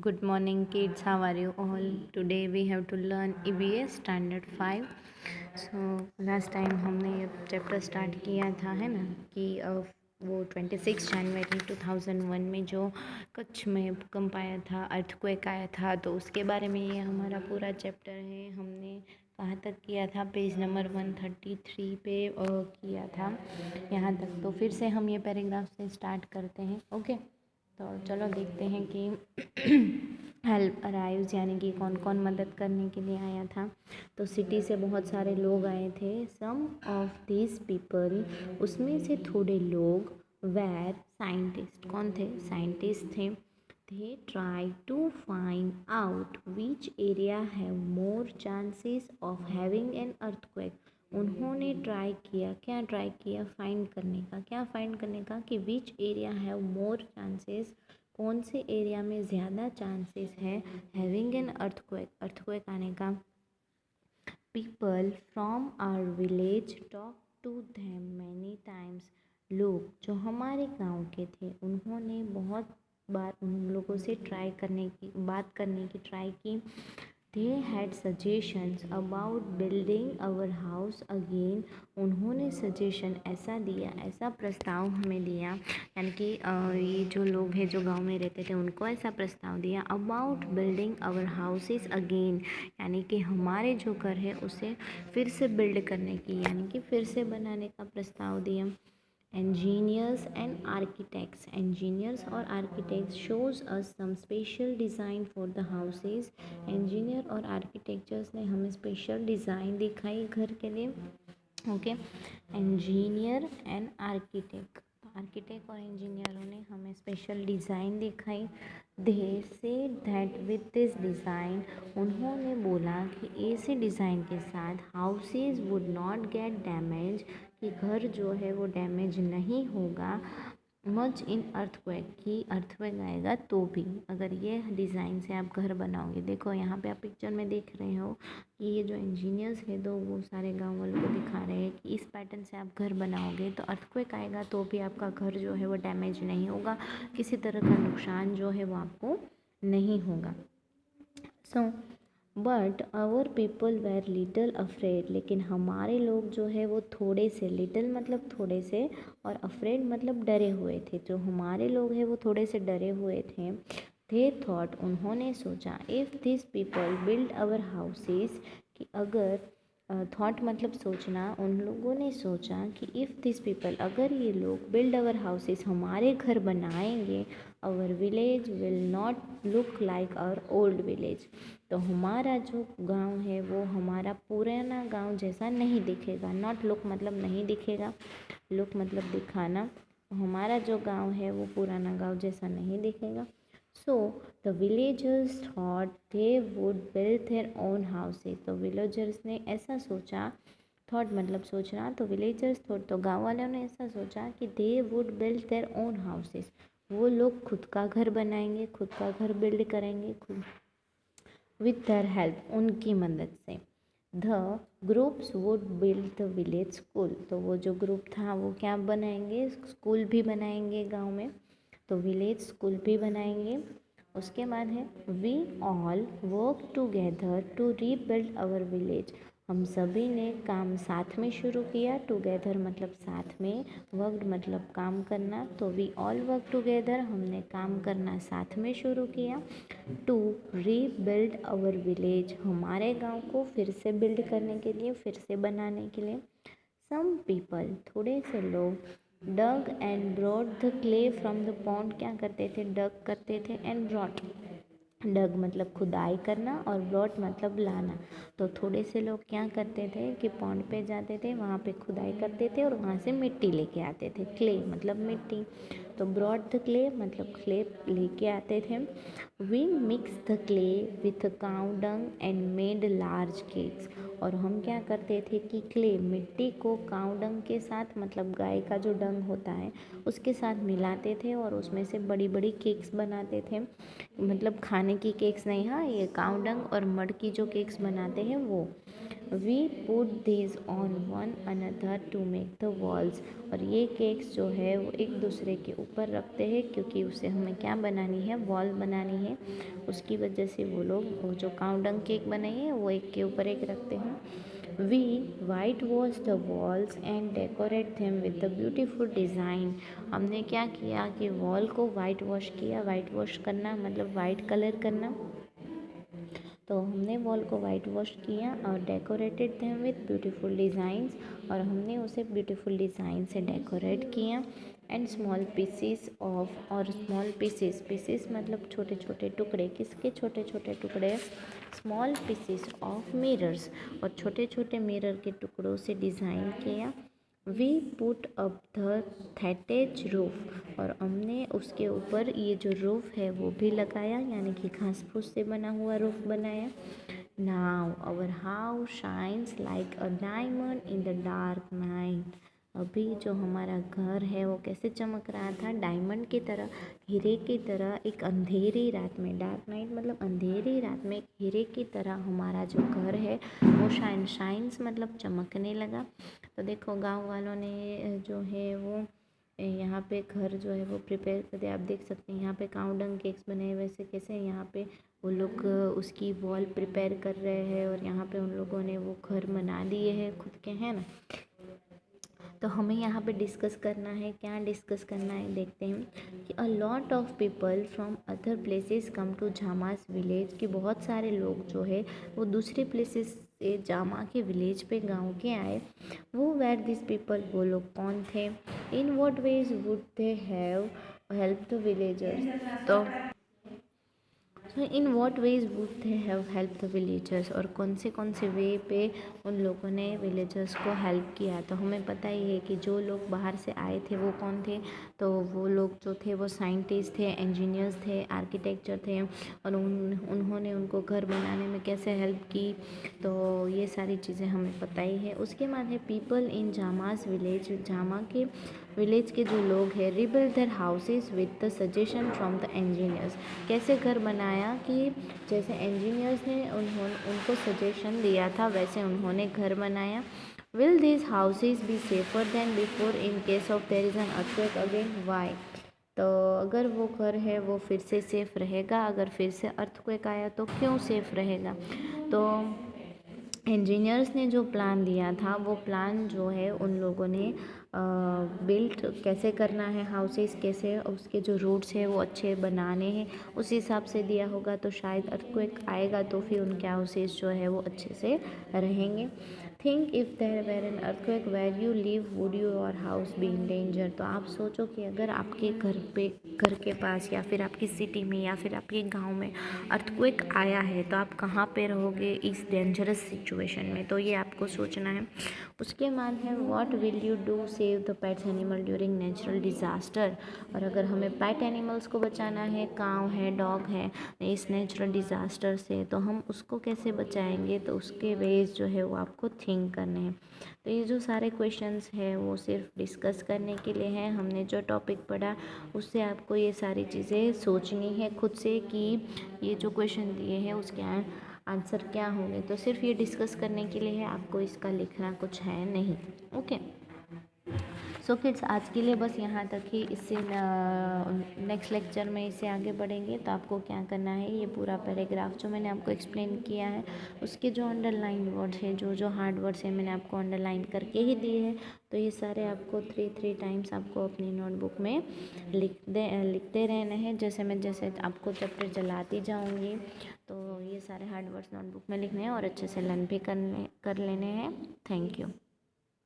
Good morning, kids. How are you all? Today we have to learn EVS Standard 5. So last time हमने ये chapter start किया था, है ना, कि वो 26 जनवरी 2001 में जो कच्छ में भूकंप आया था, अर्थक्वेक आया था, तो उसके बारे में ये हमारा पूरा चैप्टर है। हमने कहाँ तक किया था? पेज नंबर 133 पे किया था यहाँ तक। तो फिर से हम ये पैराग्राफ से स्टार्ट करते हैं। ओके, तो चलो देखते हैं कि हेल्प अराइव्स यानी कि कौन कौन मदद करने के लिए आया था। तो सिटी से बहुत सारे लोग आए थे। सम ऑफ दिस पीपल, उसमें से थोड़े लोग, वेर साइंटिस्ट, कौन थे? साइंटिस्ट थे। They try to find out which area have more chances of having an earthquake. उन्होंने ट्राई किया, क्या ट्राई किया? फाइंड करने का। क्या फाइंड करने का? कि विच एरिया हैव मोर चांसेस, कौन से एरिया में ज़्यादा चांसेस है हैविंग एन अर्थक्वेक, अर्थक्वेक आने का। People from our village talk to them many times. लोग जो हमारे गांव के थे उन्होंने बहुत बार उन लोगों से बात करने की ट्राई की। They had suggestions about building our house again. उन्होंने सजेशन ऐसा दिया, ऐसा प्रस्ताव हमें दिया, यानी कि ये जो लोग हैं जो गांव में रहते थे उनको ऐसा प्रस्ताव दिया about building our houses again, यानी कि हमारे जो घर है उसे फिर से बिल्ड करने की, यानी कि फिर से बनाने का प्रस्ताव दिया। इंजीनियर्स एंड आर्किटेक्ट्स, इंजीनियर्स और architects shows us some special design for the houses. Engineer और आर्किटेक्चर्स ने हमें स्पेशल डिज़ाइन दिखाई घर के लिए। Okay, engineer and architect, architect और इंजीनियरों ने हमें स्पेशल डिज़ाइन दिखाई। दे say that with this design, उन्होंने बोला कि ऐसे डिज़ाइन के साथ houses would not gate damage, कि घर जो है वो डैमेज नहीं होगा मच इन अर्थक्वेक, की अर्थक्वेक आएगा तो भी। अगर ये डिज़ाइन से आप घर बनाओगे, देखो यहाँ पे आप पिक्चर में देख रहे हो कि ये जो इंजीनियर्स है तो वो सारे गांव वालों को दिखा रहे हैं कि इस पैटर्न से आप घर बनाओगे तो अर्थक्वेक आएगा तो भी आपका घर जो है वो डैमेज नहीं होगा, किसी तरह का नुकसान जो है वो आपको नहीं होगा। So but our people were little afraid, लेकिन हमारे लोग जो है वो थोड़े से, लिटल मतलब थोड़े से और अफ्रेड मतलब डरे हुए थे। जो हमारे लोग हैं वो थोड़े से डरे हुए थे। दे थॉट, उन्होंने सोचा, if this people build our houses, कि अगर, थॉट मतलब सोचना, उन लोगों ने सोचा कि इफ़ दिस पीपल, अगर ये लोग बिल्ड आवर हाउसेस, हमारे घर बनाएंगे, our village will not look like our old village, तो हमारा जो गांव है वो हमारा पुराना गांव जैसा नहीं दिखेगा। नॉट लुक मतलब नहीं दिखेगा, लुक मतलब दिखाना। हमारा जो गांव है वो पुराना गांव जैसा नहीं दिखेगा। So the villagers thought they would build their own houses, तो विलेजर्स ने ऐसा सोचा, थॉट मतलब सोचना, तो विलेजर्स थॉट, तो गांव वालों ने ऐसा सोचा कि they would build their own houses, वो लोग खुद का घर बनाएंगे, खुद का घर बिल्ड करेंगे, खुद विथ देयर हेल्प, उनकी मदद से। The groups would build the village school, तो वो जो ग्रुप था वो क्या बनाएंगे? स्कूल भी बनाएंगे गांव में, तो विलेज स्कूल भी बनाएंगे। उसके बाद है we all work together to rebuild our village, हम सभी ने काम साथ में शुरू किया। टुगेदर मतलब साथ में, वर्कड मतलब काम करना, तो वी ऑल वर्क टुगेदर, हमने काम करना साथ में शुरू किया। टू रीबिल्ड आवर विलेज, हमारे गांव को फिर से बिल्ड करने के लिए, फिर से बनाने के लिए। सम पीपल, थोड़े से लोग, dug and brought the clay from the pond, क्या करते थे? डग करते थे एंड ब्रॉट, डग मतलब खुदाई करना और ब्रॉट मतलब लाना। तो थोड़े से लोग क्या करते थे कि पॉन्ड पे जाते थे, वहाँ पे खुदाई करते थे और वहाँ से मिट्टी लेके आते थे। क्ले मतलब मिट्टी, तो ब्रॉट द क्ले मतलब क्ले लेके आते थे। We mix the clay with cow dung and made large cakes, और हम क्या करते थे कि क्ले, मिट्टी को काउ डंग के साथ, मतलब गाय का जो डंग होता है उसके साथ मिलाते थे और उसमें से बड़ी बड़ी केक्स बनाते थे। मतलब खाने की केक्स नहीं, हाँ, ये काउ डंग और मड की जो केक्स बनाते हैं वो। We put these on one another to make the walls. और ये केक्स जो है वो एक दूसरे के ऊपर रखते हैं क्योंकि उससे हमें क्या बनानी है, वॉल बनानी है। उसकी वजह से वो लोग वो जो काउडंग केक बनाइए वो एक के ऊपर एक रखते हैं। We whitewash the walls and decorate them with the beautiful design. हमने क्या किया कि वॉल को वाइट वॉश किया। वाइट वॉश करना मतलब वाइट कलर करना। तो हमने वॉल को वाइट वॉश किया और decorated them with beautiful designs. और हमने उसे ब्यूटीफुल डिज़ाइन से डेकोरेट किया। एंड स्मॉल पीसीस ऑफ, और स्मॉल पीसीस मतलब छोटे छोटे टुकड़े। किसके छोटे छोटे टुकड़े? Small pieces of mirrors. और छोटे छोटे मिरर के टुकड़ों से डिज़ाइन किया। We put up the thatched roof. और हमने उसके ऊपर ये जो रूफ है वो भी लगाया, यानी कि घास फूस से बना हुआ रूफ बनाया। Now our house shines like a diamond in the dark night. अभी जो हमारा घर है वो कैसे चमक रहा था? डायमंड की तरह, हीरे की तरह एक अंधेरी रात में। डार्क नाइट मतलब अंधेरी रात में एक हीरे की तरह हमारा जो घर है वो शाइन्स मतलब चमकने लगा। तो देखो गांव वालों ने जो है वो यहाँ पे घर जो है वो प्रिपेयर कर दिया। आप देख सकते हैं यहाँ पे काउडंग केक्स बने हुए, वैसे कैसे यहाँ पे वो लोग उसकी वॉल प्रिपेयर कर रहे हैं और यहाँ पे उन लोगों ने वो घर बना लिए हैं खुद के, है ना। तो हमें यहाँ पे डिस्कस करना है, क्या डिस्कस करना है देखते हैं कि a lot of people from other places come to Jama's village. कि बहुत सारे लोग जो है वो दूसरे प्लेसेस से जामा के विलेज पे, गांव के आए। वो वेर दिस पीपल, वो लोग कौन थे? In what ways would they have help the villagers. तो in what ways would they have help the villagers, और कौन से वे पे उन लोगों ने विलेजर्स को हेल्प किया। तो हमें पता ही है कि जो लोग बाहर से आए थे वो कौन थे? तो वो लोग जो थे वो साइंटिस्ट थे, इंजीनियर्स थे, आर्किटेक्चर थे। और उन्होंने उनको घर बनाने में कैसे हेल्प की, तो ये सारी चीज़ें हमें पता ही है। उसके बाद है पीपल इन जामास विलेज। जामा के विलेज के जो लोग हैं rebuild their houses with the suggestion from the engineers. कैसे घर बनाया कि जैसे इंजीनियर्स ने उनको सजेशन दिया था वैसे उन्होंने घर बनाया। Will this houses be safer than before in case of there is an earthquake again? Why? तो अगर वो घर है वो फिर से सेफ़ रहेगा, अगर फिर से अर्थक्वेक आया तो क्यों सेफ़ रहेगा? तो इंजीनियर्स ने जो प्लान दिया था वो प्लान जो है उन लोगों ने बिल्ट कैसे करना है हाउसेस, कैसे उसके जो रूट्स है वो अच्छे बनाने हैं उस हिसाब से दिया होगा। तो शायद अर्थक्वेक आएगा तो फिर उनके हाउसेस जो है वो अच्छे से रहेंगे। Think if there were an earthquake where you live would your house be in danger. तो आप सोचो कि अगर आपके घर के पास या फिर आपकी सिटी में या फिर आपके गांव में अर्थक्वेक आया है तो आप कहाँ पे रहोगे इस डेंजरस सिचुएशन में? तो ये आपको सोचना है। उसके बाद है what will you do save the pets animal during natural disaster. और अगर हमें पेट एनिमल्स को बचाना है, काऊ है, डॉग है, इस नेचुरल डिज़ास्टर से, तो हम उसको कैसे बचाएंगे? तो उसके वेज जो है वो आपको थिंक करने हैं। तो ये जो सारे क्वेश्चंस हैं वो सिर्फ डिस्कस करने के लिए हैं। हमने जो टॉपिक पढ़ा उससे आपको ये सारी चीज़ें सोचनी है खुद से कि ये जो क्वेश्चन दिए हैं उसके आंसर क्या होंगे। तो सिर्फ ये डिस्कस करने के लिए है, आपको इसका लिखना कुछ है नहीं। ओके, सो किड्स आज के लिए बस यहाँ तक ही। इससे नेक्स्ट लेक्चर में इससे आगे बढ़ेंगे। तो आपको क्या करना है, ये पूरा पैराग्राफ जो मैंने आपको एक्सप्लेन किया है उसके जो अंडरलाइन वर्ड्स हैं, जो हार्ड वर्ड्स हैं मैंने आपको अंडरलाइन करके ही दिए हैं। तो ये सारे आपको 3 टाइम्स आपको अपनी नोटबुक में लिखते रहना है। जैसे आपको चैप्टर चलाती जाऊँगी तो ये सारे हार्ड वर्ड्स नोटबुक में लिखने हैं और अच्छे से लर्न भी कर लेने हैं। Thank you.